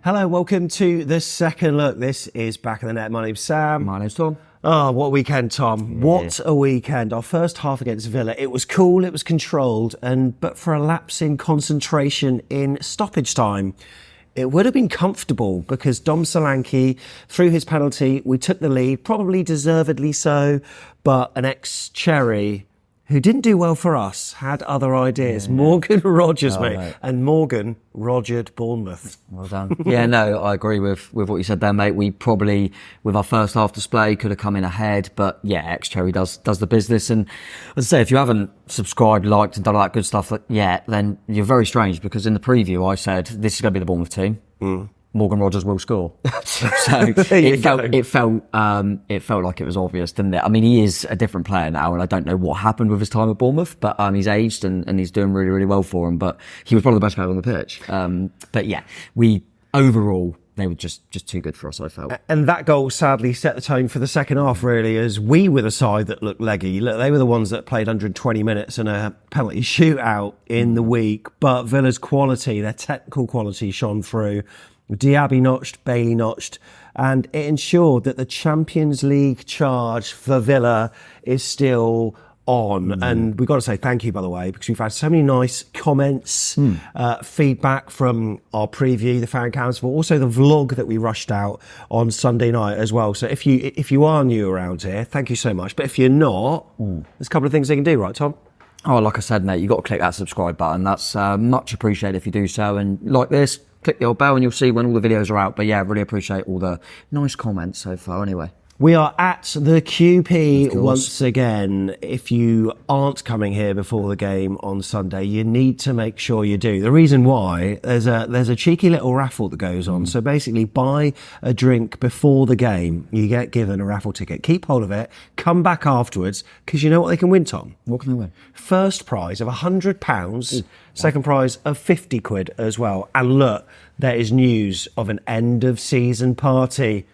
Hello, welcome to the second look. This is Back of the Net. My name's Sam. My name's Tom. Oh, what a weekend, Tom. Yeah. What a weekend. Our first half against Villa. It was cool, it was controlled, but for a lapse in concentration in stoppage time, it would have been comfortable because Dom Solanke, through his penalty, we took the lead, probably deservedly so, but an ex-Cherry who didn't do well for us, had other ideas. Yeah. Morgan Rogers, mate. And Morgan rogered Bournemouth. Well done. Yeah, no, I agree with what you said there, mate. We probably, with our first half display, could have come in ahead. But yeah, ex-Cherry does the business. And as I say, if you haven't subscribed, liked and done all that good stuff yet, then you're very strange because in the preview I said, this is going to be the Bournemouth team. Morgan Rogers will score. So it felt like it was obvious, didn't it? I mean, he is a different player now, and I don't know what happened with his time at Bournemouth, but he's aged and he's doing really, really well for him. But he was probably the best player on the pitch. But yeah, overall they were just too good for us, I felt. And that goal sadly set the tone for the second half, really, as we were the side that looked leggy. Look, they were the ones that played 120 minutes in a penalty shootout in the week, but Villa's quality, their technical quality shone through. Diaby notched, Bailey notched, and it ensured that the Champions League charge for Villa is still on. And we've got to say thank you, by the way, because we've had so many nice comments, feedback from our preview, the fan council, but also the vlog that we rushed out on Sunday night as well. So if you are new around here, thank you so much. But if you're not, there's a couple of things they can do, right, Tom? Oh, like I said, mate, you've got to click that subscribe button. That's much appreciated if you do so. And like this, click the old bell and you'll see when all the videos are out. But yeah, really appreciate all the nice comments so far anyway. We are at the QP once again. If you aren't coming here before the game on Sunday, you need to make sure you do. The reason why, there's a cheeky little raffle that goes on. So basically, buy a drink before the game, you get given a raffle ticket. Keep hold of it, come back afterwards, because you know what they can win, Tom? What can they win? First prize of £100, second prize of 50 quid as well. And look, there is news of an end of season party.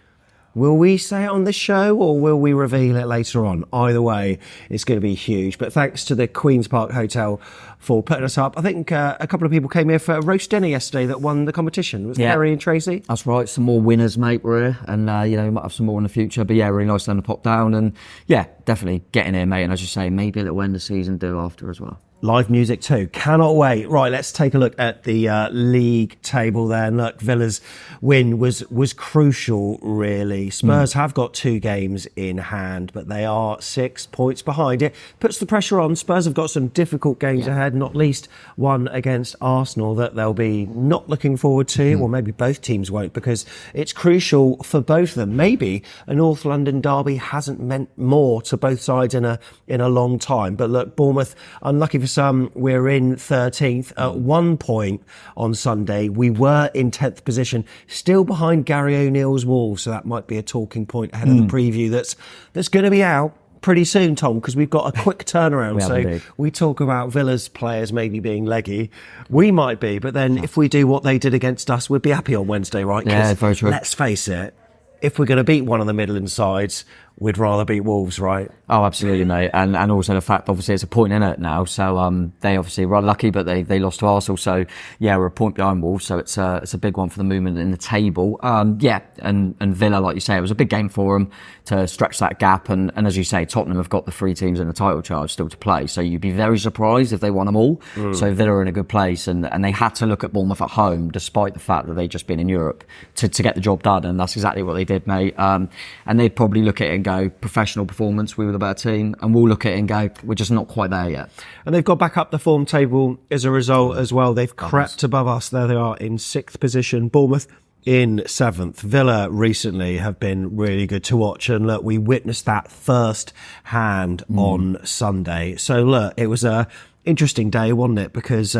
Will we say it on the show or will we reveal it later on? Either way, it's going to be huge. But thanks to the Queen's Park Hotel for putting us up. I think a couple of people came here for a roast dinner yesterday that won the competition. Was it Harry and Tracy? That's right. Some more winners, mate, were here. And, we might have some more in the future. But yeah, really nice of them to pop down. And yeah, definitely get in here, mate. And as you say, maybe a little end of season do after as well. Live music too. Cannot wait. Right, let's take a look at the league table there. And look, Villa's win was crucial, really. Spurs have got 2 games in hand, but they are 6 points behind. It puts the pressure on. Spurs have got some difficult games ahead, not least one against Arsenal that they'll be not looking forward to, or maybe both teams won't, because it's crucial for both of them. Maybe a North London derby hasn't meant more to both sides in a long time. But look, Bournemouth, unlucky for some, we're in 13th at 1 point on Sunday. We were in 10th position, still behind Gary O'Neill's Wolves, so that might be a talking point ahead of the preview that's going to be out pretty soon, Tom, because we've got a quick turnaround. We talk about Villa's players maybe being leggy. We might be, but then if we do what they did against us, we'd be happy on Wednesday, right? Yeah, very true. Let's face it, if we're going to beat one of the Midland sides, we'd rather beat Wolves, right? Oh, absolutely, mate. And also the fact, obviously, it's a point in it now. So they obviously were unlucky, but they lost to Arsenal. So yeah, we're a point behind Wolves. So it's a big one for the movement in the table. And Villa, like you say, it was a big game for them to stretch that gap. And as you say, Tottenham have got the 3 teams in the title charge still to play. So you'd be very surprised if they won them all. So Villa are in a good place, and they had to look at Bournemouth at home, despite the fact that they'd just been in Europe, to get the job done. And that's exactly what they did, mate. And they'd probably look at it and go, professional performance, we were the better team, and we'll look at it and go, we're just not quite there yet. And they've got back up the form table as a result as well. They've crept above us. There they are in 6th position. Bournemouth in 7th. Villa recently have been really good to watch, and look, we witnessed that first hand on Sunday. So look, it was a interesting day, wasn't it? Because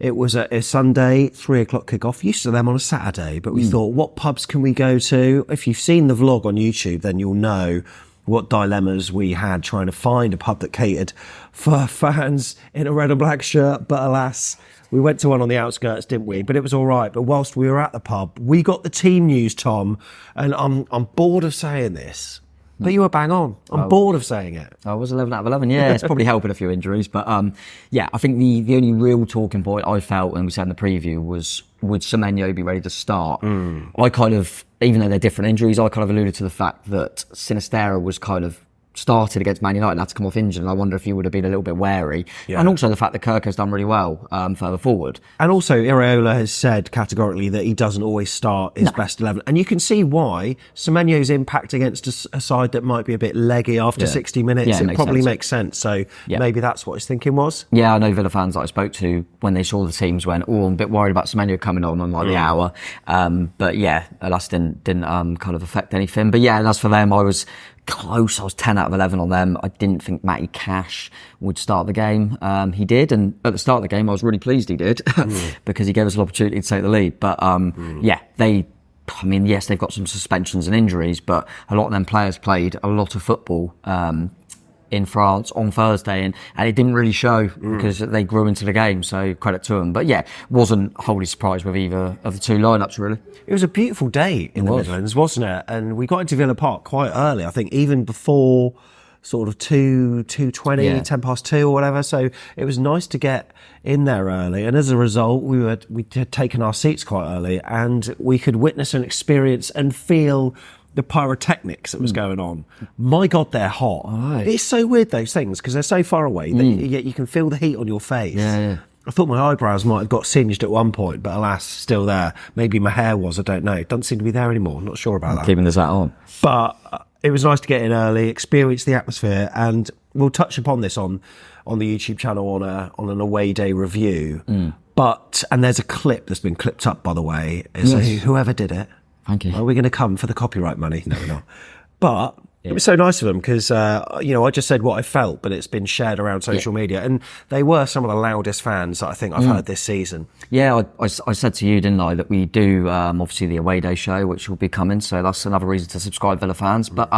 it was a Sunday 3 o'clock kickoff. Used to them on a Saturday, but we thought, what pubs can we go to? If you've seen the vlog on YouTube, then you'll know what dilemmas we had trying to find a pub that catered for fans in a red and black shirt. But alas, we went to one on the outskirts, didn't we? But it was all right. But whilst we were at the pub, we got the team news, Tom, and I'm bored of saying this, But you were bang on. I'm bored of saying it. I was 11 out of 11. Yeah, it's probably helping a few injuries. But yeah, I think the only real talking point I felt, and we said in the preview, was would Semenyo be ready to start? I kind of, even though they're different injuries, I kind of alluded to the fact that Sinisterra was kind of started against Man United and had to come off injured, and I wonder if he would have been a little bit wary. And also the fact that Kirk has done really well further forward. And also Iraola has said categorically that he doesn't always start his best 11, and you can see why. Semenyo's impact against a side that might be a bit leggy after 60 minutes, it probably makes sense. So maybe that's what his thinking was. Yeah, I know Villa fans that I spoke to, when they saw the teams, went, oh, I'm a bit worried about Semenyo coming on like the hour. But yeah, alas, didn't kind of affect anything. But yeah, and as for them, I was close. I was 10 out of 11 on them. I didn't think Matty Cash would start the game. He did, and at the start of the game I was really pleased he did because he gave us an opportunity to take the lead. But yeah, yes, they've got some suspensions and injuries, but a lot of them players played a lot of football in France on Thursday, and it didn't really show because they grew into the game, so credit to them. But yeah, wasn't wholly surprised with either of the two lineups, really. It was a beautiful day in the Midlands, wasn't it? And we got into Villa Park quite early, I think even before sort of 2:20, 10 past 2 or whatever, so it was nice to get in there early, and as a result we had taken our seats quite early, and we could witness and experience and feel the pyrotechnics that was going on. My God, they're hot. It's so weird, those things, because they're so far away, that yet you can feel the heat on your face. I thought my eyebrows might have got singed at one point, but alas, still there. Maybe my hair was, I don't know. It doesn't seem to be there anymore. I'm not sure about that. Keeping this hat on. But it was nice to get in early, experience the atmosphere, and we'll touch upon this on the YouTube channel on an away day review. And there's a clip that's been clipped up, by the way. So whoever did it, thank you. Are we going to come for the copyright money? No, we're not. But it was so nice of them because, I just said what I felt, but it's been shared around social media. And they were some of the loudest fans that I think I've heard this season. Yeah, I said to you, didn't I, that we do, obviously, the away day show, which will be coming. So that's another reason to subscribe, Villa fans. But,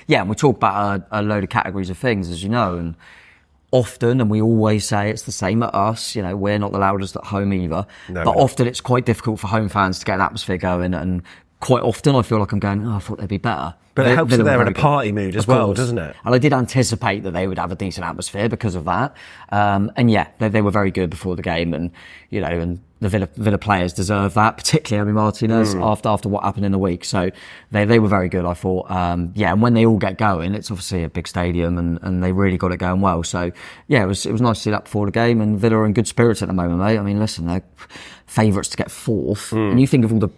yeah, we talk about a load of categories of things, as you know. And often, and we always say it's the same at us, we're not the loudest at home either. But often it's quite difficult for home fans to get an atmosphere going, and quite often I feel like I'm going, I thought they'd be better. But it helps that they're in a party mood as well, doesn't it? And I did anticipate that they would have a decent atmosphere because of that. And yeah, they were very good before the game, and and the Villa players deserve that, particularly Emi Martinez after what happened in the week. So they were very good, I thought. And when they all get going, it's obviously a big stadium, and they really got it going well. So yeah, it was nice to see that before the game, and Villa are in good spirits at the moment, mate. I mean, listen, they're favourites to get fourth, and you think of all the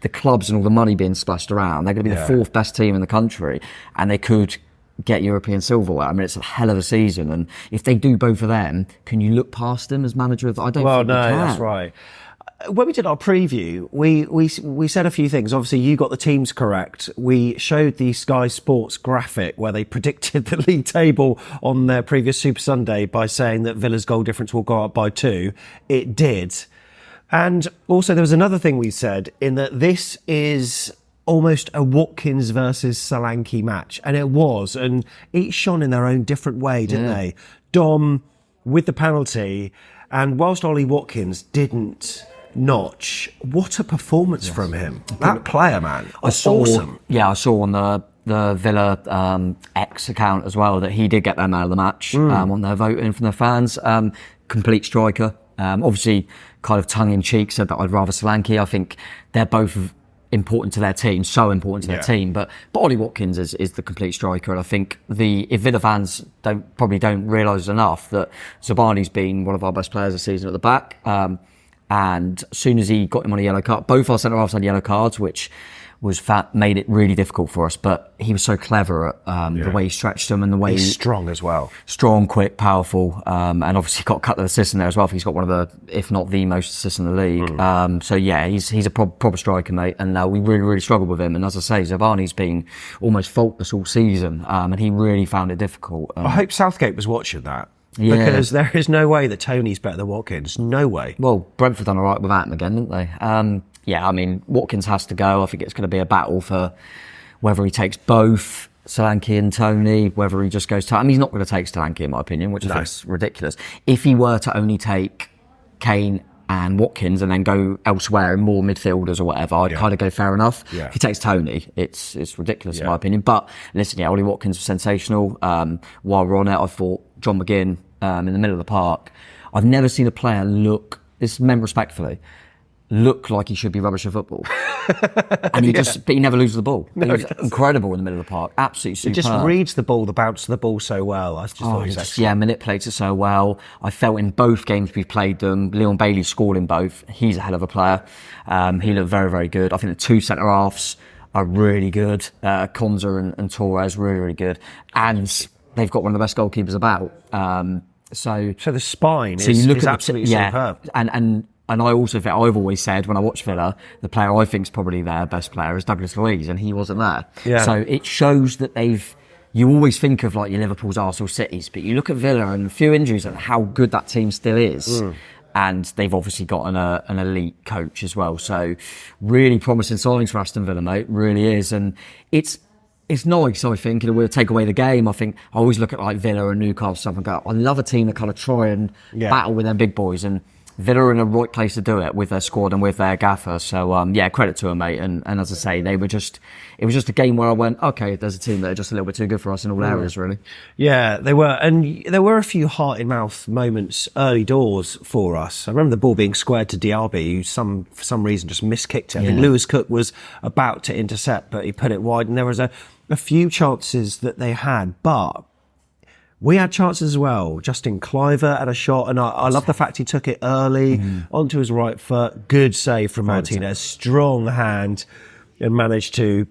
clubs and all the money being splashed around, they're going to be the fourth best team in the country, and they could get European silverware. I mean, it's a hell of a season, and if they do both of them, can you look past them as manager of? I don't. Well, think no, can. That's right. When we did our preview, we said a few things. Obviously, you got the teams correct. We showed the Sky Sports graphic where they predicted the league table on their previous Super Sunday by saying that Villa's goal difference will go up by 2. It did. And also there was another thing we said, in that this is almost a Watkins versus Solanke match. And it was. And each shone in their own different way, didn't they? Dom with the penalty. And whilst Ollie Watkins didn't notch, what a performance from him. That player, man. Awesome. Yeah, I saw on the Villa X account as well that he did get their man of the match on their voting from their fans. Complete striker. Obviously, kind of tongue-in-cheek said that I'd rather Solanke. I think they're both important to their team, so important to their team. But Ollie Watkins is the complete striker, and I think if Villa fans probably don't realise enough that Zabani's been one of our best players this season at the back. And as soon as he got him on a yellow card, both our centre-halves had yellow cards, which made it really difficult for us, but he was so clever at the way he stretched them and the way he's strong as well. Strong, quick, powerful, and obviously got a couple of assists in there as well. He's got one of the, if not the most assists in the league. So yeah, he's a proper striker, mate, and we really, really struggled with him. And as I say, Zabani's been almost faultless all season, and he really found it difficult. I hope Southgate was watching that. Yeah. Because there is no way that Tony's better than Watkins. No way. Well, Brentford done all right without him again, didn't they? Yeah, I mean, Watkins has to go. I think it's going to be a battle for whether he takes both Solanke and Tony, whether he just goes to... I mean, he's not going to take Solanke, in my opinion, which I think is ridiculous. If he were to only take Kane and Watkins and then go elsewhere in more midfielders or whatever, I'd kind of go fair enough. Yeah. If he takes Tony, it's ridiculous in my opinion. But listen, Ollie Watkins was sensational. While we're on it, I thought John McGinn in the middle of the park. I've never seen a player look, this meant respectfully, look like he should be rubbish at football. And but he never loses the ball. He was incredible in the middle of the park. Absolutely superb. He just reads the ball, the bounce of the ball so well. I just thought he was manipulates it so well. I felt in both games we've played them, Leon Bailey scored in both. He's a hell of a player. He looked very, very good. I think the two centre-halves are really good. Konza and Torres, really, really good. And they've got one of the best goalkeepers about. So the spine is absolutely superb. And I also think, I've always said when I watch Villa, the player I think is probably their best player is Douglas Luiz, and he wasn't there. Yeah. So it shows that you always think of like your Liverpool's, Arsenal, Cities, but you look at Villa and a few injuries and how good that team still is. And they've obviously got an elite coach as well. So really promising signings for Aston Villa, mate. Really is. And it's nice, I think, and we'll take away the game. I think I always look at like Villa and Newcastle stuff and go, I love a team that kind of try and battle with their big boys, and Villa are in a right place to do it with their squad and with their gaffer. So credit to them, mate. And as I say, it was just a game where I went, okay, there's a team that are just a little bit too good for us in all areas, really. Yeah, they were, and there were a few heart in mouth moments early doors for us. I remember the ball being squared to Diaby, who for some reason just miskicked it. I think Lewis Cook was about to intercept, but he put it wide, and there was a few chances that they had, but we had chances as well. Justin Cliver had a shot, and I love the fact he took it early onto his right foot. Good save from Martinez. Strong hand, and managed to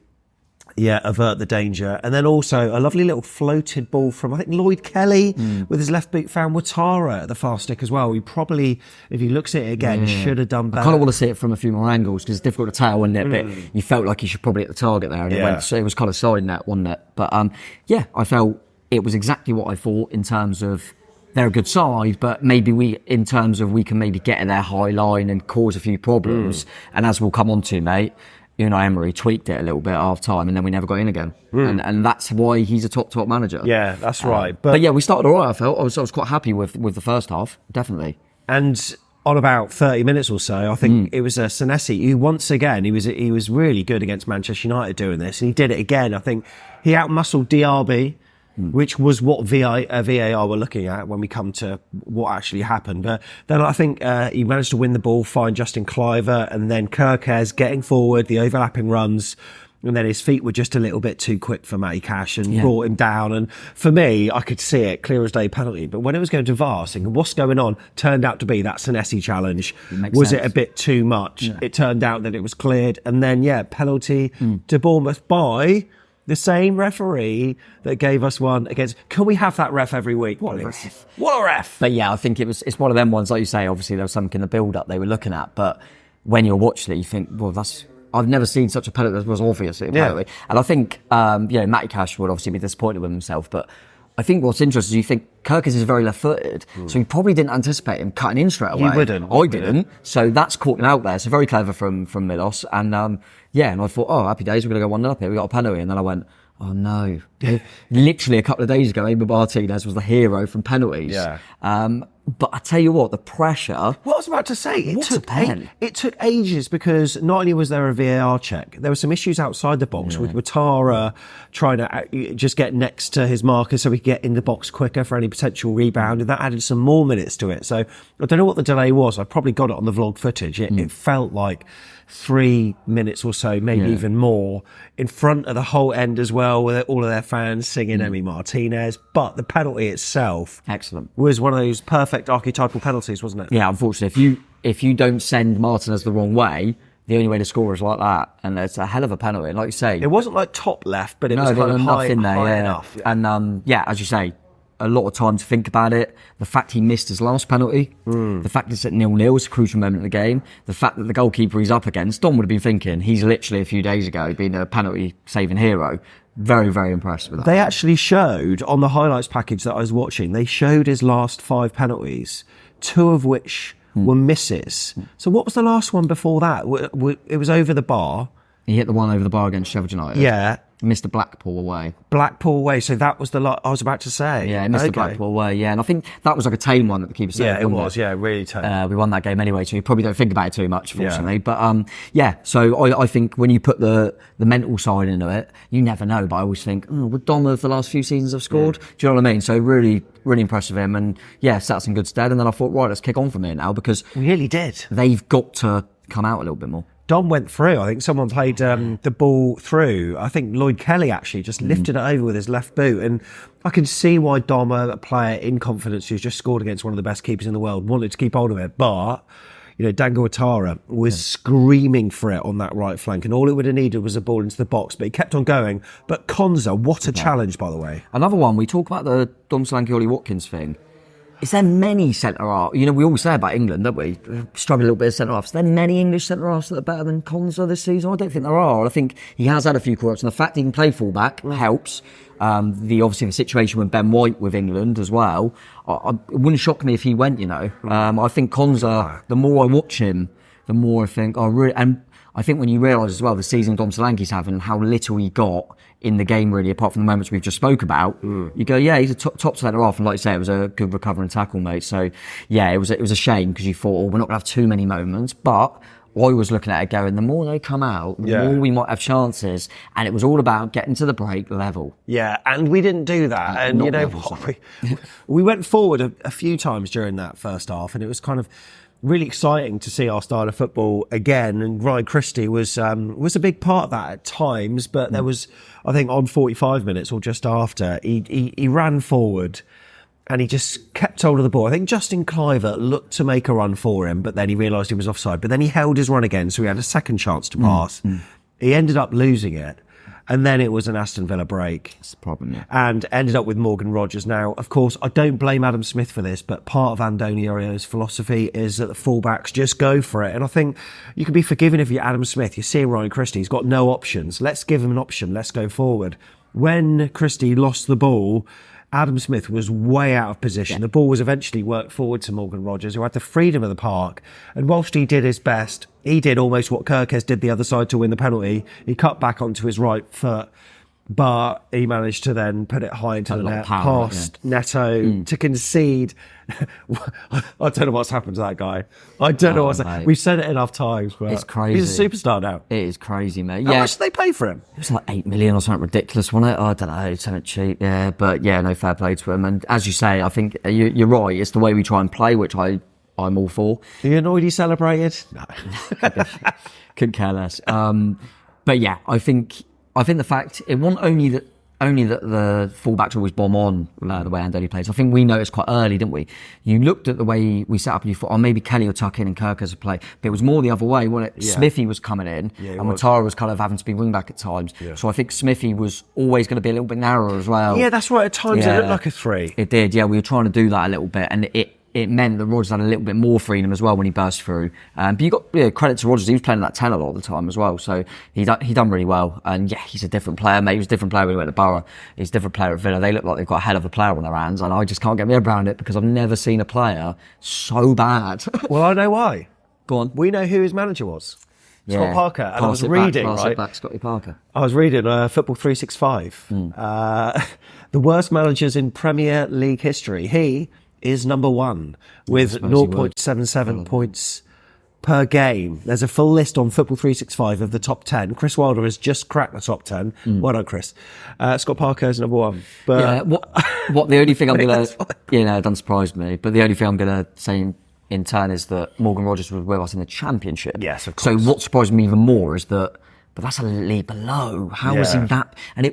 avert the danger. And then also a lovely little floated ball from, I think, Lloyd Kelly with his left boot, found Ouattara at the far stick as well. He probably, if he looks at it again, should have done better. I kind of want to see it from a few more angles because it's difficult to tell, isn't it? But you felt like he should probably hit the target there, and it was kind of side net, wasn't it? But I felt it was exactly what I thought in terms of they're a good side, but maybe we can maybe get in their high line and cause a few problems. And as we'll come on to, mate, Emery tweaked it a little bit at half time, and then we never got in again. And that's why he's a top manager. Yeah, that's right. But we started all right, I felt. I was quite happy with the first half, definitely. And on about 30 minutes or so, I think it was Senesi who, once again, he was really good against Manchester United doing this, and he did it again. I think he outmuscled Diaby, which was what VAR were looking at when we come to what actually happened. But then I think he managed to win the ball, find Justin Cliver, and then Kirkes getting forward, the overlapping runs, and then his feet were just a little bit too quick for Matty Cash and brought him down. And for me, I could see it, clear as day penalty. But when it was going to VAR, thinking, what's going on? Turned out to be that Senesi challenge. Was sense. It a bit too much? Yeah. It turned out that it was cleared. And then, penalty to Bournemouth by the same referee that gave us one against. Can we have that ref every week? What a ref! But I think it's one of them ones, like you say, obviously there was something in the build-up they were looking at, but when you're watching it, you think, well, I've never seen such a penalty that was obviously a penalty. And I think, Matty Cash would obviously be disappointed with himself, but I think what's interesting is you think Kirkes is very left-footed, so he probably didn't anticipate him cutting in straight away. You wouldn't. I didn't. So that's caught him out there. So very clever from Milos. And and I thought, happy days, we're going to go 1-0 up here. We got a penalty. And then I went, oh no. Literally a couple of days ago, Amy Martinez was the hero from penalties. Yeah. But I tell you what, the pressure. What I was about to say, it took ages because not only was there a VAR check, there were some issues outside the box with Ouattara trying to just get next to his marker so we could get in the box quicker for any potential rebound, and that added some more minutes to it. So I don't know what the delay was. I probably got it on the vlog footage. It felt like 3 minutes or so, maybe even more, in front of the whole end as well, with all of their fans singing Emi Martinez. But the penalty itself, excellent, was one of those perfect archetypal penalties, wasn't it? Yeah, unfortunately, if you don't send Martinez the wrong way, the only way to score is like that, and it's a hell of a penalty. And like you say, it wasn't like top left, but it was kind of high enough. Yeah. And as you say, a lot of time to think about it. The fact he missed his last penalty, the fact it's at 0-0 is a crucial moment in the game. The fact that the goalkeeper he's up against, Dom would have been thinking, he's literally a few days ago been a penalty saving hero. Very, very impressed with that. They actually showed on the highlights package that I was watching, they showed his last 5 penalties, 2 of which were misses. So what was the last one before that? It was over the bar. He hit the one over the bar against Sheffield United. Yeah. Missed the Blackpool away. Blackpool away. So that was the lot I was about to say. Yeah, missed the Blackpool away. Yeah, and I think that was like a tame one that the keeper saved. Yeah, it was. Yeah, really tame. We won that game anyway, so you probably don't think about it too much, fortunately. Yeah. But so I think when you put the mental side into it, you never know. But I always think, would Dom of the last few seasons have scored? Do you know what I mean? So really, really impressed with him, and sat us in good stead. And then I thought, right, let's kick on from here now, because we really did. They've got to come out a little bit more. Dom went through. I think someone played the ball through. I think Lloyd Kelly actually just lifted it over with his left boot. And I can see why Dom, a player in confidence who's just scored against one of the best keepers in the world, wanted to keep hold of it. But, Dango Ouattara was screaming for it on that right flank. And all it would have needed was a ball into the box. But he kept on going. But Konza, what a challenge, by the way. Another one, we talk about the Dom Solanke, Ollie Watkins thing. Is there many centre-halves? We always say about England, don't we? Struggle a little bit of centre-halves. Are there many English centre-halves that are better than Konza this season? I don't think there are. I think he has had a few call-ups, and the fact he can play full-back helps. Obviously the situation with Ben White with England as well. It wouldn't shock me if he went, I think Konza, the more I watch him, the more I think, and I think when you realise as well the season Dom Solanke's having, how little he got in the game really, apart from the moments we've just spoke about, you go, he's a top centre half, and like you say, it was a good recover and tackle, mate. So it was a shame, because you thought, we're not going to have too many moments, but I was looking at it going, the more they come out, the more we might have chances, and it was all about getting to the break level. Yeah, and we didn't do that, and you know what, we went forward a few times during that first half, and it was kind of really exciting to see our style of football again, and Ryan Christie was a big part of that at times, but there was, I think, on 45 minutes or just after, he ran forward and he just kept hold of the ball. I think Justin Cliver looked to make a run for him, but then he realised he was offside, but then he held his run again, so he had a second chance to pass. He ended up losing it. And then it was an Aston Villa break. That's the problem, yeah. And ended up with Morgan Rogers. Now, of course, I don't blame Adam Smith for this, but part of Andoni Iraola's philosophy is that the fullbacks just go for it. And I think you can be forgiven if you're Adam Smith. You see Ryan Christie, he's got no options. Let's give him an option. Let's go forward. When Christie lost the ball, Adam Smith was way out of position. The ball was eventually worked forward to Morgan Rogers, who had the freedom of the park. And whilst he did his best, he did almost what Kirkes did the other side to win the penalty. He cut back onto his right foot, but he managed to then put it high into the net, past Neto to concede. I don't know what's happened to that guy. I don't know what's happened. We've said it enough times. But it's crazy. He's a superstar now. It is crazy, mate. How much did they pay for him? It was like 8 million or something ridiculous, wasn't it? I don't know, something cheap, yeah. But no, fair play to him. And as you say, I think you're right. It's the way we try and play, which I'm all for. Are you annoyed he celebrated? No. Couldn't care less. But yeah, I think the fact it wasn't only that the fullbacks always bomb on the way Andoni plays. I think we noticed quite early, didn't we? You looked at the way we set up and you thought, maybe Kelly will tuck in and Kirk as a play. But it was more the other way, wasn't it? Yeah. Smithy was coming in and Ouattara was kind of having to be wing back at times. Yeah. So I think Smithy was always going to be a little bit narrower as well. Yeah, that's right. At times it looked like a 3. It did, yeah. We were trying to do that a little bit, and it meant that Rodgers had a little bit more freedom as well when he burst through. But you got credit to Rodgers. He was playing that 10 a lot of the time as well. So he done really well. And he's a different player, mate. He was a different player when he went to Borough. He's a different player at Villa. They look like they've got a hell of a player on their hands. And I just can't get my head around it, because I've never seen a player so bad. Well, I know why. Go on. We know who his manager was. Scott Parker. And I was reading, right? Back, Scotty Parker. I was reading Football 365. The worst managers in Premier League history. He is number 1 with 0.77 points per game. There's a full list on Football 365 of the top 10. Chris Wilder has just cracked the top 10. Well done, Chris. Scott Parker is number 1. But what the only thing I'm going to, it doesn't surprise me, but the only thing I'm going to say in turn is that Morgan Rogers was with us in the Championship. Yes, of course. So what surprised me even more is that, but that's a league below. How was he that? And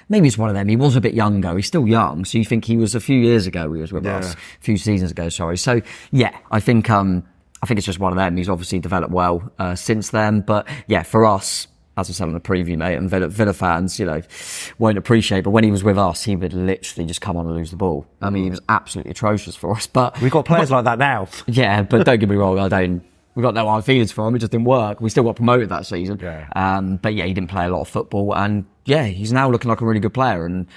maybe it's one of them. He was a bit younger. He's still young. So you think he was a few years ago, he was with us. A few seasons ago, sorry. So I think it's just one of them. He's obviously developed well since then. But for us, as I said on the preview, mate, and Villa fans, won't appreciate. But when he was with us, he would literally just come on and lose the ball. I mean, he was absolutely atrocious for us. But we've got players like that now. Yeah, but don't get me wrong, we got no hard feelings for him. It just didn't work. We still got promoted that season. But he didn't play a lot of football. And yeah, he's now looking like a really good player, and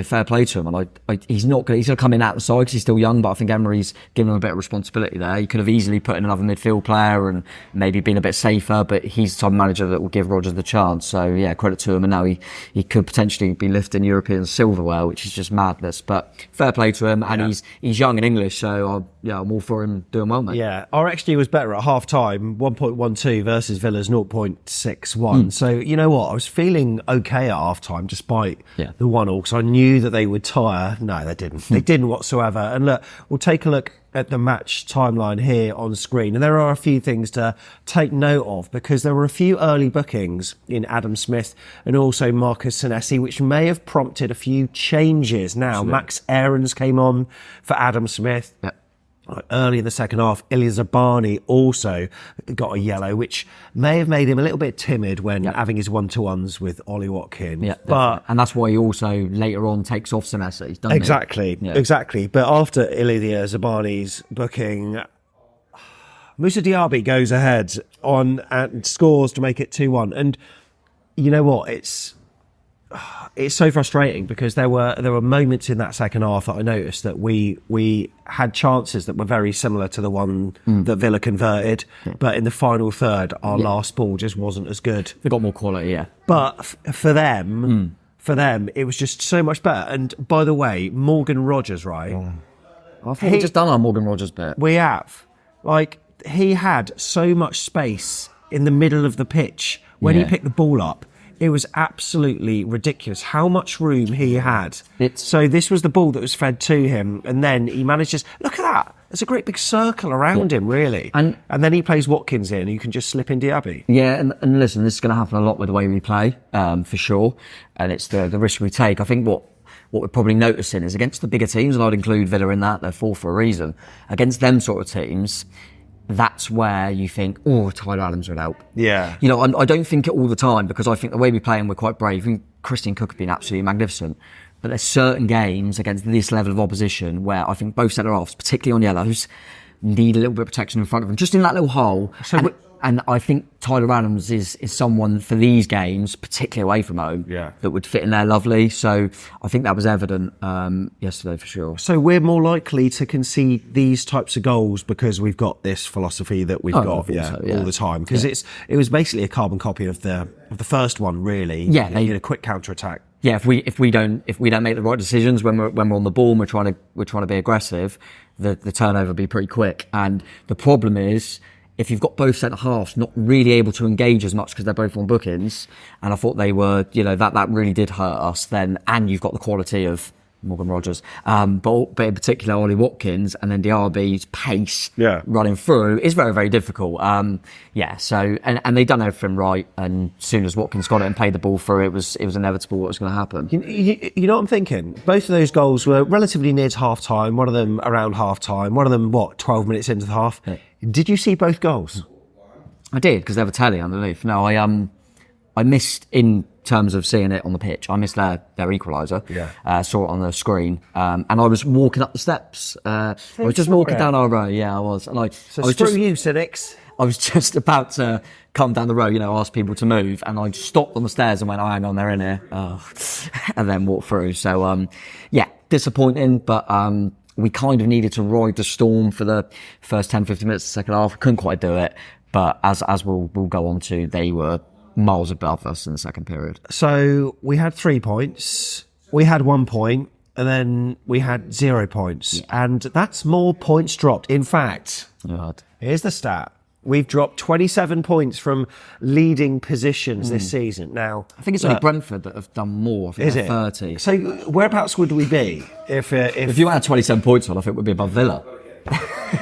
fair play to him. And he's going to come in out the side because he's still young, but I think Emery's given him a bit of responsibility there. He could have easily put in another midfield player and maybe been a bit safer, but he's the type of manager that will give Rodgers the chance. So yeah, credit to him. And now he could potentially be lifting European silverware, which is just madness. But fair play to him, and he's young and English, so I'm all for him doing well, mate. Yeah, our XG was better at half time, 1.12 versus Villa's 0.61. So you know what, I was feeling okay at half time despite the 1-1, because I knew that they would tire. No, they didn't. They didn't whatsoever. And look, we'll take a look at the match timeline here on screen, and there are a few things to take note of, because there were a few early bookings in Adam Smith and also Marcus Senesi, which may have prompted a few changes. Now, Max Aarons came on for Adam Smith. Early in the second half, Ilya Zabani also got a yellow, which may have made him a little bit timid when having his one-to-ones with Ollie Watkins. And that's why he also later on takes off Senesi, doesn't he? Exactly. But after Ilya Zabani's booking, Moussa Diaby goes ahead on and scores to make it 2-1. And you know what? It's so frustrating, because there were moments in that second half that I noticed that we had chances that were very similar to the one that Villa converted, but in the final third, our last ball just wasn't as good. They got more quality, But for them, it was just so much better. And by the way, Morgan Rodgers, right? I think we've just done our Morgan Rodgers bit. We have. He had so much space in the middle of the pitch when he picked the ball up. It was absolutely ridiculous how much room he had. So this was the ball that was fed to him, and then he manages. Look at that! There's a great big circle around him, really. And then he plays Watkins in, and you can just slip in Diaby. Yeah, and listen, this is going to happen a lot with the way we play, for sure. And it's the risk we take. I think what we're probably noticing is against the bigger teams, and I'd include Villa in that. They're fourth for a reason. Against them sort of teams, that's where you think, Tyler Adams would help. Yeah. I don't think it all the time, because I think the way we play and we're quite brave. I think Christian Cook has been absolutely magnificent. But there's certain games against this level of opposition where I think both centre-halves, particularly on yellows, need a little bit of protection in front of them, just in that little hole. And I think Tyler Adams is someone for these games, particularly away from home, that would fit in there lovely. So I think that was evident yesterday for sure. So we're more likely to concede these types of goals because we've got this philosophy that we've got all the time. Because it was basically a carbon copy of the first one, really. Yeah, they need a quick counter attack. Yeah, if we don't make the right decisions when we're on the ball, and we're trying to be aggressive, the turnover will be pretty quick. And the problem is, if you've got both centre halves not really able to engage as much because they're both on bookings, and I thought they were, that really did hurt us then, and you've got the quality of Morgan Rodgers, but in particular Ollie Watkins, and then Diaby's pace running through is very, very difficult. So they've done everything right, and as soon as Watkins got it and played the ball through, it was inevitable what was going to happen. You know what I'm thinking? Both of those goals were relatively near to half time, one of them around half time, one of them 12 minutes into the half. Did you see both goals? I did, because they have a telly underneath. No, I missed, in terms of seeing it on the pitch, I missed their equaliser. Saw it on the screen, and I was walking up the steps. I was just walking down our row. Yeah, I was. And I was screw you, cynics. I was just about to come down the road, ask people to move, and I just stopped on the stairs and went, "Oh, hang on, they're in here," and then walked through. So, disappointing, but we kind of needed to ride the storm for the first 10, 15 minutes of the second half. We couldn't quite do it, but as we'll go on to, they were miles above us in the second period. So we had 3 points, we had 1 point, and then we had 0 points. And that's more points dropped. In fact, here's the stat. We've dropped 27 points from leading positions this season. Now, I think it's only Brentford that have done more. I think they're 30. So whereabouts would we be if you had 27 points on? I think we'd be above Villa.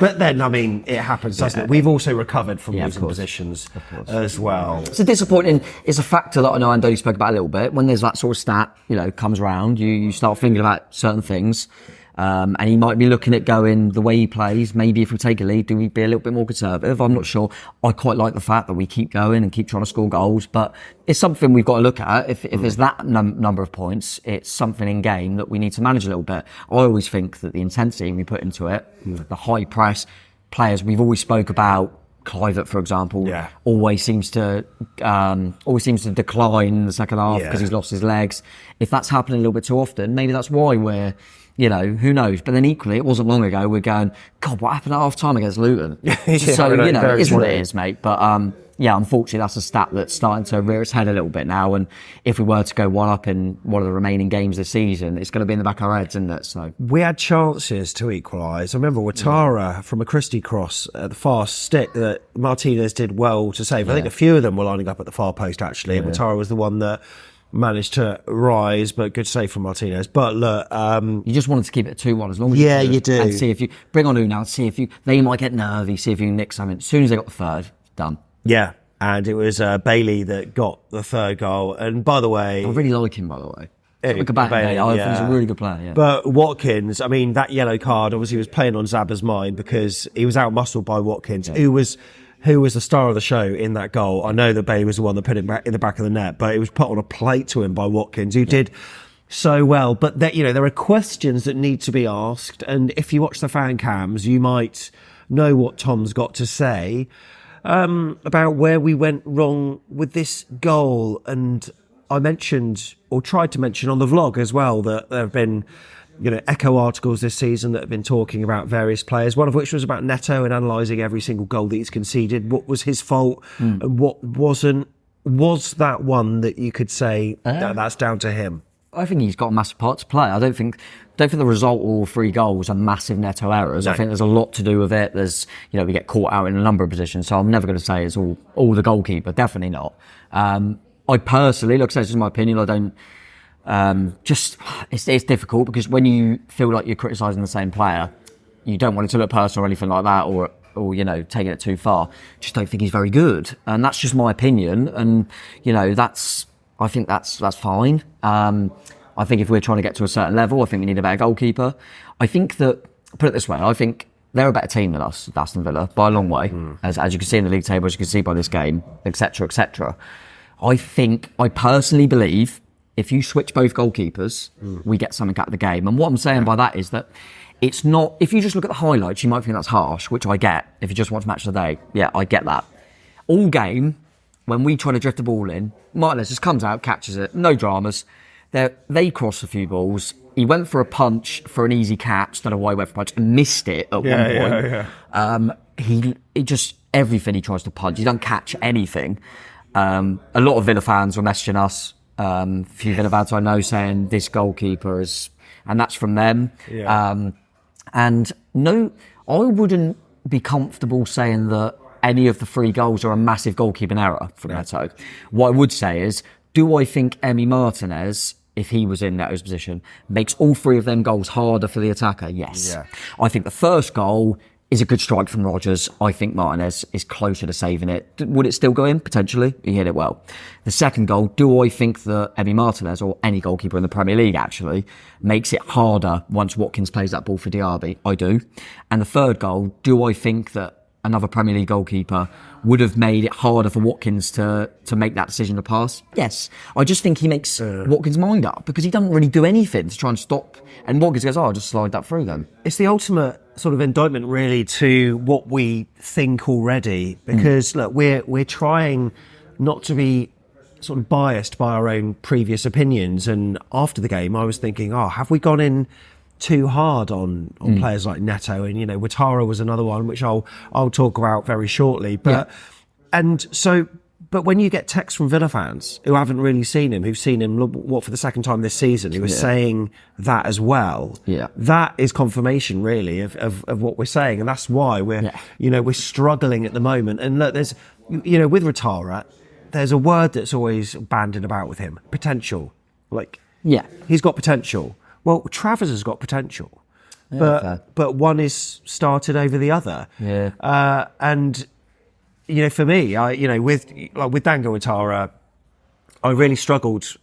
But then, it happens, doesn't it? We've also recovered from losing positions as well. It's a factor that I know Andy spoke about a little bit. When there's that sort of stat, comes around, you start thinking about certain things. And he might be looking at going the way he plays. Maybe if we take a lead, do we be a little bit more conservative? I'm not sure. I quite like the fact that we keep going and keep trying to score goals, but it's something we've got to look at. If there's that number of points, it's something in game that we need to manage a little bit. I always think that the intensity we put into it, the high press players, we've always spoke about Clivett, for example, Yeah. always seems to decline in the second half because he's lost his legs. If that's happening a little bit too often, maybe that's why we're, who knows? But then equally, it wasn't long ago we're going, God, what happened at half time against Luton? So it is what it is, mate. But unfortunately, that's a stat that's starting to rear its head a little bit now. And if we were to go one up in one of the remaining games this season, it's going to be in the back of our heads, isn't it? So we had chances to equalise. I remember Ouattara from a Christie cross at the far stick that Martinez did well to save. I think a few of them were lining up at the far post, actually. And Ouattara was the one that managed to rise, but good save from Martinez. But look, you just wanted to keep it at 2-1 as long as you do. And see if you bring on Unal, see if they might get nervy, see if you can nick something. As soon as they got the third, done. Yeah, and it was Bailey that got the third goal. And by the way, I really like him, by the way. Look about Bailey. I think he's a really good player. Yeah. But Watkins, I mean, that yellow card obviously was playing on Zaba's mind because he was out-muscled by Watkins, who was the star of the show in that goal. I know that Bailey was the one that put it back in the back of the net, but it was put on a plate to him by Watkins, who did so well. But there are questions that need to be asked, and if you watch the fan cams, you might know what Tom's got to say about where we went wrong with this goal. And I mentioned, or tried to mention on the vlog as well, that there have been Echo articles this season that have been talking about various players, one of which was about Neto and analysing every single goal that he's conceded. What was his fault and what wasn't? Was that one that you could say that's down to him? I think he's got a massive part to play. I don't think the result of all 3 goals are massive Neto errors. No. I think there's a lot to do with it. There's, we get caught out in a number of positions. So I'm never going to say it's all the goalkeeper. Definitely not. I personally, look, this is my opinion. I don't. It's difficult because when you feel like you're criticising the same player, you don't want it to look personal or anything like that, or taking it too far. Just don't think he's very good, and that's just my opinion. And I think that's fine. I think if we're trying to get to a certain level, I think we need a better goalkeeper. I think that, put it this way, I think they're a better team than us, Aston Villa, by a long way, as you can see in the league table, as you can see by this game, etc., etc. I personally believe if you switch both goalkeepers, we get something out of the game. And what I'm saying by that is that it's not, if you just look at the highlights, you might think that's harsh, which I get. If you just watch Match of the Day, yeah, I get that. All game, when we try to drift the ball in, Martinez just comes out, catches it, no dramas. They cross a few balls. He went for a punch for an easy catch, don't know why he went for a punch, and missed it at one point. He just, everything he tries to punch, he doesn't catch anything. A lot of Villa fans were messaging us, a few Villa fans I know, saying this goalkeeper is, and that's from them. Yeah. And no, I wouldn't be comfortable saying that any of the 3 goals are a massive goalkeeping error from Neto. What I would say is, do I think Emi Martinez, if he was in Neto's position, makes all 3 of them goals harder for the attacker? Yes. Yeah. I think the first goal is a good strike from Rodgers. I think Martinez is closer to saving it. Would it still go in? Potentially. He hit it well. The second goal, do I think that Emi Martinez, or any goalkeeper in the Premier League actually, makes it harder once Watkins plays that ball for Diaby? I do. And the third goal, do I think that another Premier League goalkeeper would have made it harder for Watkins to make that decision to pass? Yes. I just think he makes Watkins' mind up because he doesn't really do anything to try and stop. And Watkins goes, I'll just slide that through then. It's the ultimate sort of indictment really to what we think already, because look, we're trying not to be sort of biased by our own previous opinions. And after the game, I was thinking, have we gone in too hard on players like Neto? And Ouattara was another one which I'll talk about very shortly. But but when you get texts from Villa fans who haven't really seen him, who've seen him for the second time this season, who are saying that as well, that is confirmation really of what we're saying, and that's why we're struggling at the moment. And look, there's with Ouattara, there's a word that's always bandied about with him: potential. He's got potential. Well, Travers has got potential, but one is started over the other. Yeah. And for me, with Dango Ouattara, I really struggled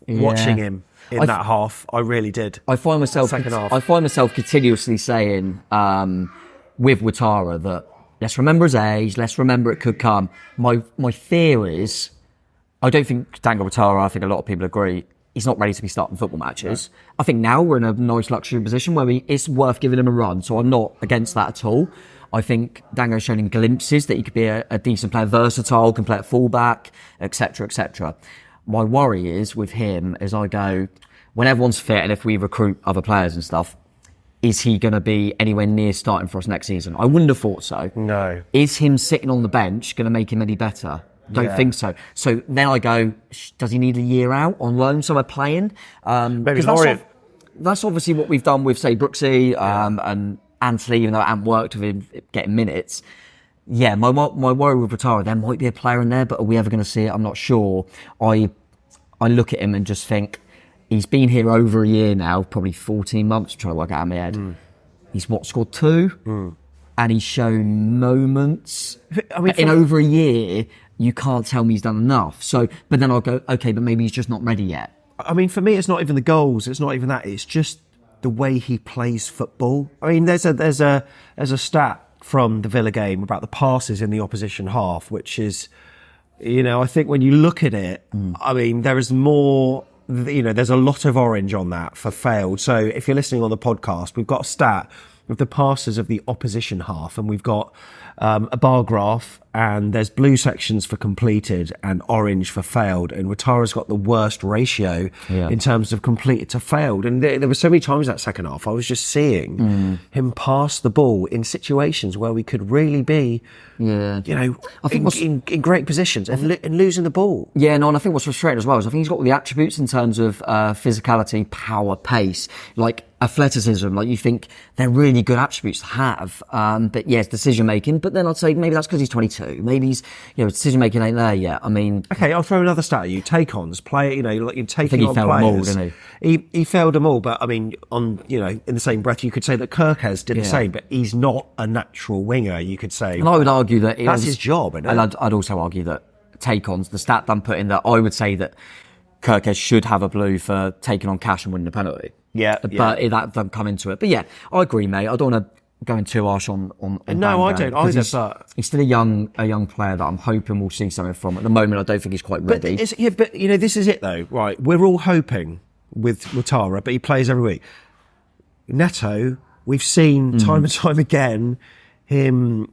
watching him in that half. I really did. I find myself continuously saying with Ouattara that let's remember his age, let's remember it could come. My fear is, I don't think Dango Ouattara, I think a lot of people agree, he's not ready to be starting football matches. Right. I think now we're in a nice luxury position where it's worth giving him a run. So I'm not against that at all. I think Dango's shown in glimpses that he could be a decent player, versatile, can play at fullback, etc., etc. My worry is with him, as I go, when everyone's fit and if we recruit other players and stuff, is he going to be anywhere near starting for us next season? I wouldn't have thought so. No. Is him sitting on the bench going to make him any better? Don't think so. So then I go, does he need a year out on loan somewhere playing? Maybe Laurie. That's obviously what we've done with, say, Brooksy and Anthony, even though I haven't worked with him getting minutes. Yeah, my worry with Ratara, there might be a player in there, but are we ever going to see it? I'm not sure. I look at him and just think, he's been here over a year now, probably 14 months, trying to work out in my head. He's scored 2? And he's shown moments. I mean, in over a year, you can't tell me he's done enough. So, but then I'll go, okay, but maybe he's just not ready yet. I mean, for me, it's not even the goals. It's not even that. It's just the way he plays football. I mean, there's a stat from the Villa game about the passes in the opposition half, which is, I think when you look at it, I mean, there is more. There's a lot of orange on that for failed. So if you're listening on the podcast, we've got a stat with the passes of the opposition half, and we've got a bar graph, and there's blue sections for completed and orange for failed, and Watara's got the worst ratio in terms of completed to failed. And there were so many times that second half I was just seeing him pass the ball in situations where we could really be I think in great positions and losing the ball. Yeah, no, and I think what's frustrating as well is I think he's got all the attributes in terms of physicality, power, pace, like athleticism. Like, you think they're really good attributes to have, but yes, decision making. But then I'd say maybe that's because he's 22. Maybe he's, decision making ain't there yet. I mean, okay, I'll throw another stat at you. Take-ons, play, like you're taking on players. I think he failed them all, didn't he? He failed them all, but I mean, in the same breath, you could say that Kirkes did the same, but he's not a natural winger. You could say, and I would argue that that's his job, isn't it? And I'd also argue that take-ons, the stat I'm putting, that I would say that Kirkes should have a blue for taking on Cash and winning a penalty. Yeah, but that doesn't come into it. But yeah, I agree, mate. I don't want to going too harsh on no, I don't either. But he's still a young player that I'm hoping we'll see something from. At the moment, I don't think he's quite ready. But this is it though, right? We're all hoping with Watara, but he plays every week. Neto, we've seen time and time again him,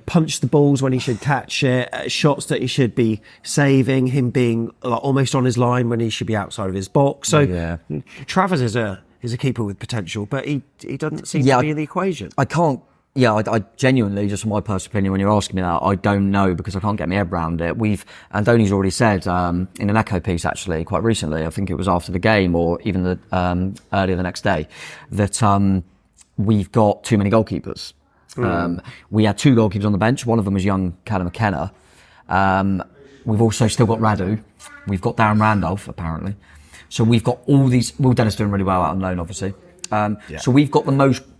punch the balls when he should catch it, shots that he should be saving, him being almost on his line when he should be outside of his box. So Travers is a keeper with potential, but he doesn't seem to be in the equation. I can't. Yeah, I genuinely, just from my personal opinion, when you're asking me that, I don't know, because I can't get my head around it. Andoni's already said in an Echo piece, actually, quite recently, I think it was after the game or even earlier the next day, that we've got too many goalkeepers. We had 2 goalkeepers on the bench. One of them was young Callum McKenna. We've also still got Radu. We've got Darren Randolph, apparently. So we've got all these. Will Dennis doing really well out on loan, obviously. So we've got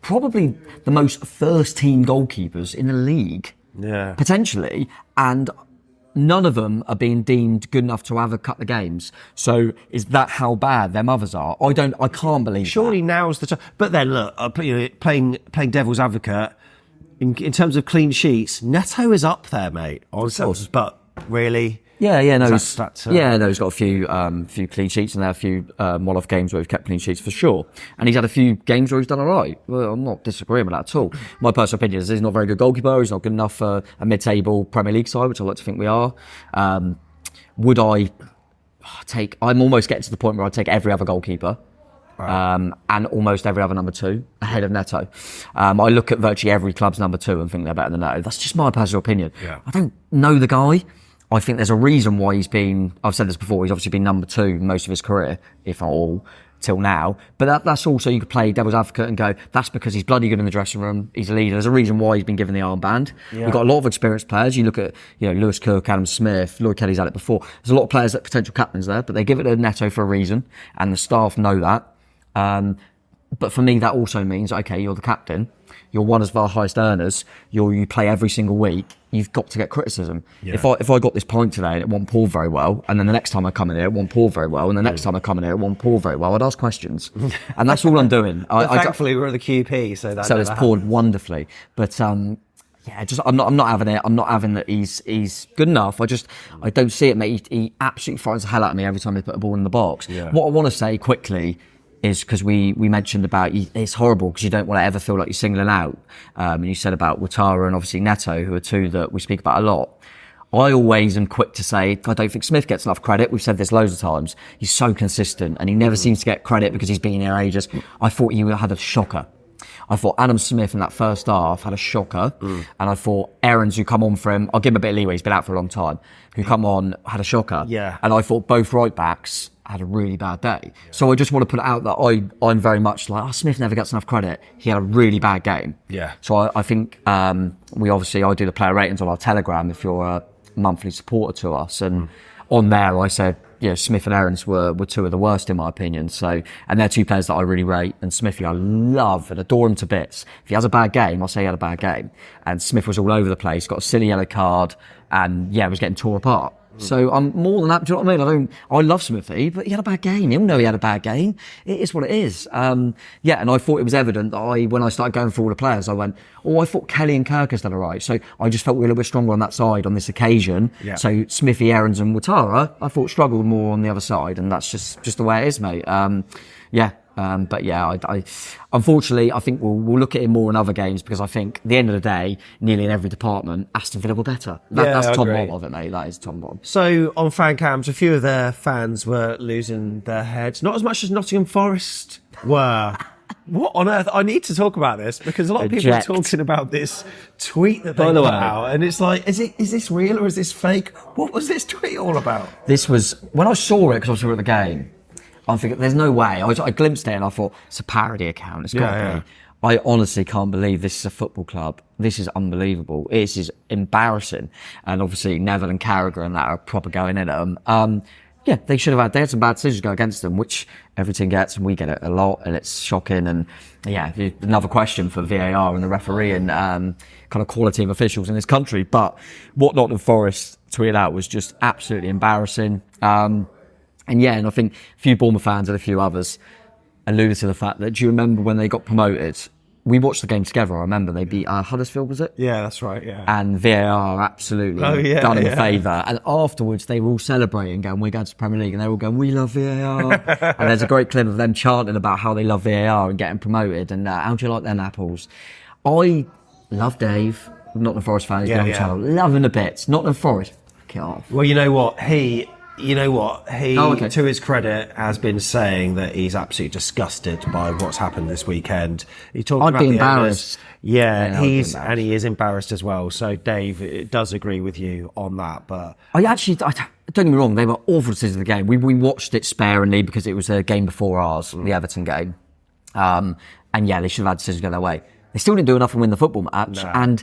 probably the most first-team goalkeepers in the league, potentially, and none of them are being deemed good enough to have a cut the games. So is that how bad their mothers are? I can't believe. Surely that. Now's the time. But then look, playing devil's advocate in terms of clean sheets, Neto is up there, mate. But really. No, he's got a few clean sheets, and there are a few one-off games where we've kept clean sheets for sure. And he's had a few games where he's done all right. Well, I'm not disagreeing with that at all. My personal opinion is he's not a very good goalkeeper. He's not good enough for a mid-table Premier League side, which I like to think we are. Would I take? I'm almost getting to the point where I'd take every other goalkeeper. And almost every other number 2 ahead of Neto. I look at virtually every club's number 2 and think they're better than Neto. That's just my personal opinion. I don't know the guy. I think there's a reason why I've said this before, he's obviously been number 2 most of his career, if not all, till now. But that's also, you could play devil's advocate and go, that's because he's bloody good in the dressing room, he's a leader. There's a reason why he's been given the armband. We've got a lot of experienced players. You look at, Lewis Cook, Adam Smith, Lloyd Kelly's had it before. There's a lot of players that potential captains there, but they give it to Neto for a reason, and the staff know that. But for me, that also means, okay, you're the captain, you're one of our highest earners, you play every single week, you've got to get criticism. If I got this point today and it won't pour very well, and then the next time I come in here it won't pour very well, and the next time I come in here it won't pour very well, I'd ask questions. And that's all I'm doing. Thankfully we're at the QP, so it's poured wonderfully. But I'm not having it. I'm not having that he's good enough. I don't see it, mate. He absolutely frightens the hell out of me every time they put a ball in the box. What I want to say quickly, is because we mentioned about it's horrible because you don't want to ever feel like you're singling out. And you said about Ouattara and obviously Neto, who are two that we speak about a lot. I always am quick to say, I don't think Smith gets enough credit. We've said this loads of times. He's so consistent and he never seems to get credit because he's been here ages. I thought he had a shocker. I thought Adam Smith in that first half had a shocker. And I thought Aarons, who come on for him, I'll give him a bit of leeway, he's been out for a long time, who come on, had a shocker. Yeah. And I thought both right backs had a really bad day. Yeah. So I just want to put it out that I'm very much like, Smith never gets enough credit. He had a really bad game. Yeah. So I think I do the player ratings on our Telegram if you're a monthly supporter to us. And on there I said, Smith and Aarons were two of the worst in my opinion. So, and they're two players that I really rate. And Smithy, I love and adore him to bits. If he has a bad game, I'll say he had a bad game. And Smith was all over the place, got a silly yellow card, and was getting torn apart. So I'm more than that. Do you know what I mean? I love Smithy, but he had a bad game. He'll know he had a bad game. It is what it is. And I thought it was evident that when I started going through all the players, I went, I thought Kelly and Kirkus did all right. So I just felt we were a little bit stronger on that side on this occasion. Yeah. So Smithy, Aarons and Ouattara, I thought struggled more on the other side, and that's just the way it is, mate. I unfortunately, I think we'll look at it more in other games because I think at the end of the day, nearly in every department, Aston Villa were better. That's top bottom of it, mate. That is top bottom. So on fan cams, a few of their fans were losing their heads. Not as much as Nottingham Forest were. What on earth? I need to talk about this because a lot of people are talking about this tweet that they put out, and it's like, is this real or is this fake? What was this tweet all about? This was when I saw it because I was at the game. I'm thinking, there's no way. I glimpsed it and I thought, it's a parody account. It's got to be. I honestly can't believe this is a football club. This is unbelievable. This is embarrassing. And obviously Neville and Carragher and that are proper going in at them. They had some bad decisions go against them, which every team gets, and we get it a lot, and it's shocking. And another question for VAR and the referee and kind of quality of officials in this country. But what Nottingham Forest tweeted out was just absolutely embarrassing. And I think a few Bournemouth fans and a few others alluded to the fact that, do you remember when they got promoted? We watched the game together, I remember. They beat Huddersfield, was it? Yeah, that's right, yeah. And VAR absolutely done them a favour. And afterwards, they were all celebrating, going, we're going to the Premier League. And they were all going, we love VAR. And there's a great clip of them chanting about how they love VAR and getting promoted. And how do you like them apples? I love Dave, Nottingham Forest fan, he's on the channel. Love him a bit. Nottingham Forest, fuck it off. Well, you know what? He, to his credit, has been saying that he's absolutely disgusted by what's happened this weekend. He talked about be the embarrassed. He is embarrassed as well. So Dave does agree with you on that. But I don't get me wrong, they were awful decisions of the game. We watched it sparingly because it was a game before ours, the Everton game. They should have had decisions go their way. They still didn't do enough to win the football match. No. And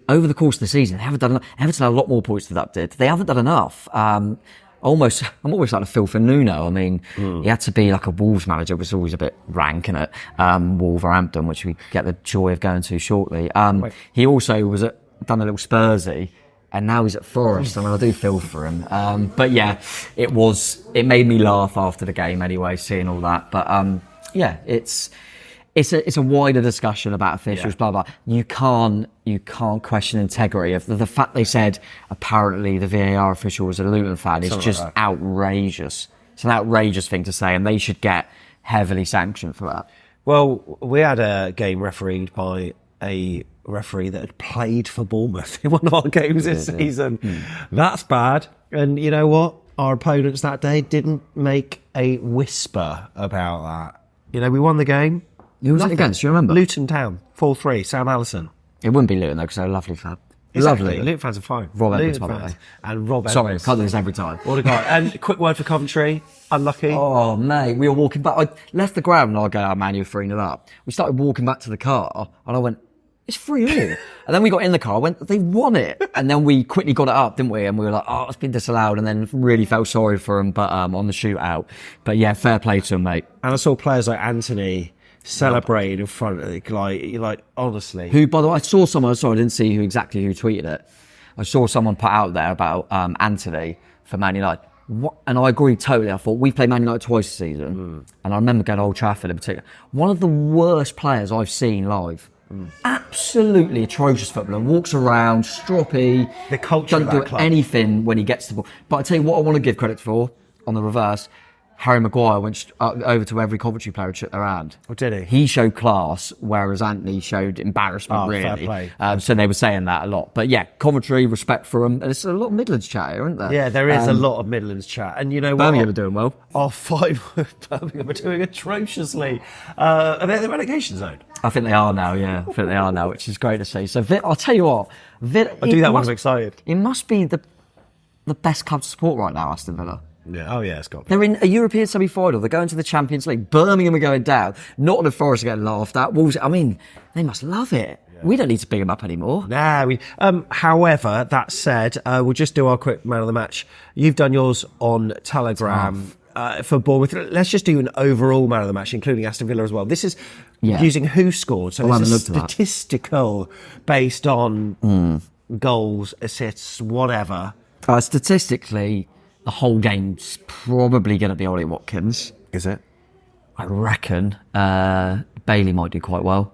over the course of the season, they haven't done enough. Everton had a lot more points deducted. They haven't done enough. I'm always like a Phil for Nuno. I mean, he had to be like a Wolves manager, which is always a bit rank, isn't it? Wolverhampton, which we get the joy of going to shortly. He also done a little Spursy, and now he's at Forest. I mean, I do feel for him. It made me laugh after the game anyway, seeing all that. But it's a wider discussion about officials, blah, blah. You can't question integrity. Of the fact they said apparently the VAR official was a Luton fan is just outrageous. It's an outrageous thing to say, and they should get heavily sanctioned for that. Well, we had a game refereed by a referee that had played for Bournemouth in one of our games this season. That's bad. And you know what? Our opponents that day didn't make a whisper about that. You know, we won the game. Who was it against? Do you remember? Luton Town, 4-3, Sam Allison. It wouldn't be Luton though, because they're a lovely club. Exactly. Lovely. Luton fans are fine. Rob Edwards, by the way. And Rob Edwards. Sorry, I can't do this every time. What a guy. And quick word for Coventry. Unlucky. Oh, mate, we were walking back. I left the ground and I go, man, you're 3-0 up. We started walking back to the car and I went, it's 3-0. And then we got in the car, I went, they won it. And then we quickly got it up, didn't we? And we were like, oh, it's been disallowed. And then really felt sorry for them, but on the shootout. But yeah, fair play to them, mate. And I saw players like Anthony celebrating in front of it, like honestly. Who, by the way, I saw someone, sorry, I didn't see who tweeted it. I saw someone put out there about Anthony for Man United. And I agree totally. I thought, we've played Man United twice this season. And I remember going to Old Trafford in particular. One of the worst players I've seen live. Absolutely atrocious footballer. Walks around, stroppy. The culture doesn't do anything when he gets the ball. But I tell you what I want to give credit for, on the reverse, Harry Maguire went over to every Coventry player and shook their hand. Oh, did he? He showed class, whereas Anthony showed embarrassment, Oh, fair really. play. So they were saying that a lot. But yeah, Coventry, respect for them. And there's a lot of Midlands chat here, isn't there? Yeah, there is a lot of Midlands chat. And you know what? Birmingham are doing well. Our fine Birmingham are doing atrociously. Are they in the relegation zone? I think they are now, yeah. I think they are now, which is great to see. So I'll tell you what. I do that when I'm excited. It must be the best club to support right now, Aston Villa. Yeah. Oh, yeah, it's got to be. They're in a European semi-final. They're going to the Champions League. Birmingham are going down. Nottingham Forest are getting laughed at. Wolves, I mean, they must love it. Yeah. We don't need to big them up anymore. Nah, however, that said, we'll just do our quick man of the match. You've done yours on Telegram for Bournemouth. Let's just do an overall man of the match, including Aston Villa as well. This is using who scored. So it's a statistical based on goals, assists, whatever. Statistically, the whole game's probably going to be Ollie Watkins. Is it? I reckon Bailey might do quite well.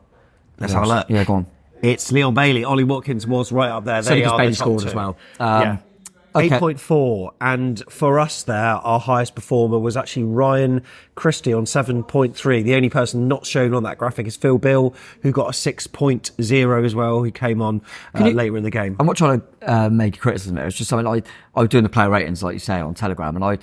Let's have a look. Yeah, go on. It's Leon Bailey. Ollie Watkins was right up there. So because Bailey scored as well. Yeah. Okay. 8.4, and for us there, our highest performer was actually Ryan Christie on 7.3. The only person not shown on that graphic is Phil Bill, who got a 6.0 as well, who came on later in the game. I'm not trying to make a criticism there. It's just something I was doing the player ratings, like you say, on Telegram, and I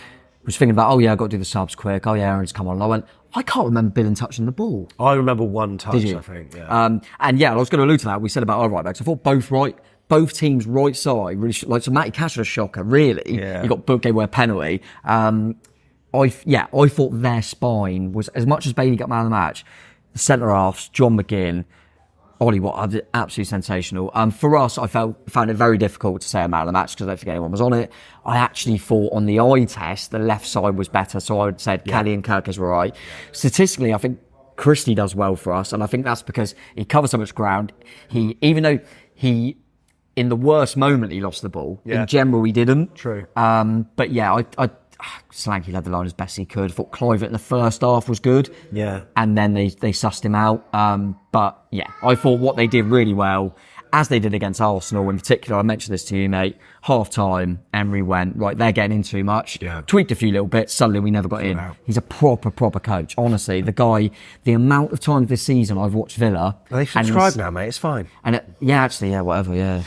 was thinking about, I've got to do the subs quick. Aaron's come on. And I went, I can't remember Bill touching the ball. I remember one touch, Did you? I think. Yeah. And I was going to allude to that. We said about our right backs. I thought both teams' right side, really, like, so Matty Cash was a shocker, really. Yeah. He got booked, gave away a penalty. I thought their spine was, as much as Bailey got man of the match, the centre halves, John McGinn, Ollie Watt, absolutely sensational. For us, I found it very difficult to say a man of the match because I don't think anyone was on it. I actually thought on the eye test, the left side was better, so I would say Kelly and Kirkes were right. Statistically, I think Christie does well for us, and I think that's because he covers so much ground. Even though in the worst moment, he lost the ball. Yeah. In general, he didn't. True. But yeah, Solanke led the line as best he could. I thought Clive in the first half was good. Yeah. And then they sussed him out. But yeah, I thought what they did really well, as they did against Arsenal in particular. I mentioned this to you, mate. Half time, Emery went, right, they're getting in too much. Yeah. Tweaked a few little bits. Suddenly we never got in. Wow. He's a proper coach. Honestly, the guy, the amount of times this season I've watched Villa. Well, they've subscribed now, mate. It's fine. And whatever, yeah.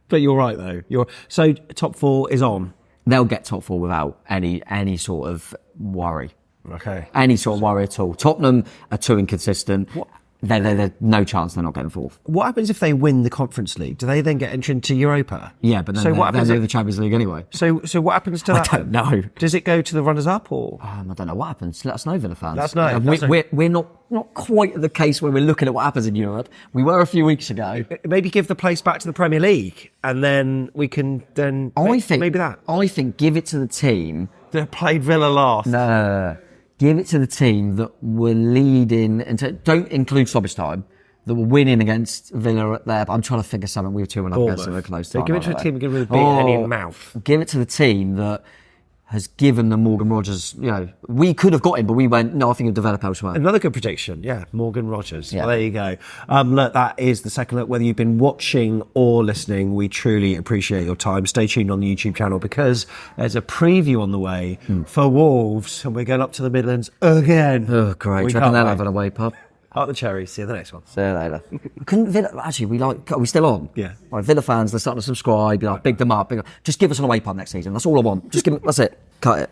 But you're right, though. So top four is on. They'll get top four without any sort of worry. Okay. Any sort of worry at all. Tottenham are too inconsistent. There's no chance they're not getting fourth. What happens if they win the Conference League? Do they then get entered into Europa? Yeah, but then they're the Champions League anyway. So what happens to that? I don't know. Does it go to the runners-up or? I don't know what happens. Let us know, Villa fans. That's nice. We're not quite at the case where we're looking at what happens in Europe. We were a few weeks ago. Maybe give the place back to the Premier League, and then we can then. I think give it to the team that played Villa last. No. Give it to the team that were leading, and don't include stoppage time, that were winning against Villa at there. But I'm trying to figure something. We were 2-1 up against them. We're close to. Give it to a team that can really beat any in the mouth. Give it to the team that has given them Morgan Rogers. We could have got him, but we went, no, I think he'll develop elsewhere. Another good prediction. Yeah, Morgan Rogers. Yeah. Well, there you go. Look, that is the second look. Whether you've been watching or listening, we truly appreciate your time. Stay tuned on the YouTube channel because there's a preview on the way for Wolves, and we're going up to the Midlands again. Oh, great. Do you reckon they'll have an away pub? Up the Cherries. See you in the next one. See you later. Are we still on? Yeah. Right, Villa fans, they're starting to subscribe. Big them up. Just give us an away pub next season. That's all I want. That's it. Cut it.